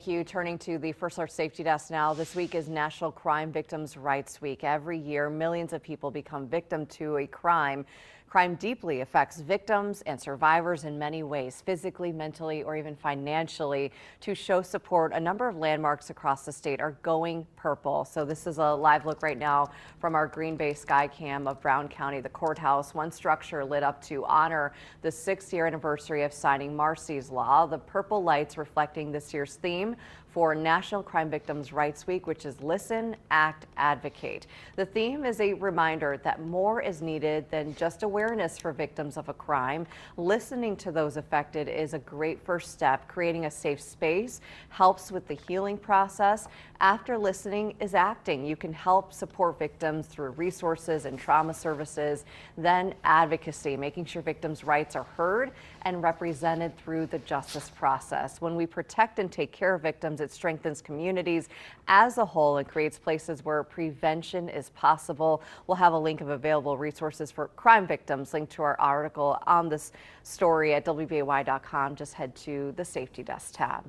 Thank you. Turning to the First Alert Safety Desk now. This week is National Crime Victims' Rights Week. Every year, millions of people become victim to a crime. Crime deeply affects victims and survivors in many ways, physically, mentally, or even financially. To show support, a number of landmarks across the state are going purple. So this is a live look right now from our Green Bay Skycam of Brown County, the courthouse. One structure lit up to honor the 6th-year anniversary of signing Marsy's Law. The purple lights reflecting this year's theme for National Crime Victims' Rights Week, which is Listen, Act, Advocate. The theme is a reminder that more is needed than just awareness for victims of a crime. Listening to those affected is a great first step. Creating a safe space helps with the healing process. After listening is acting. You can help support victims through resources and trauma services. Then advocacy, making sure victims' rights are heard and represented through the justice process. When we protect and take care of victims, it strengthens communities as a whole and creates places where prevention is possible. We'll have a link of available resources for crime victims linked to our article on this story at WBAY.com. Just head to the Safety Desk tab.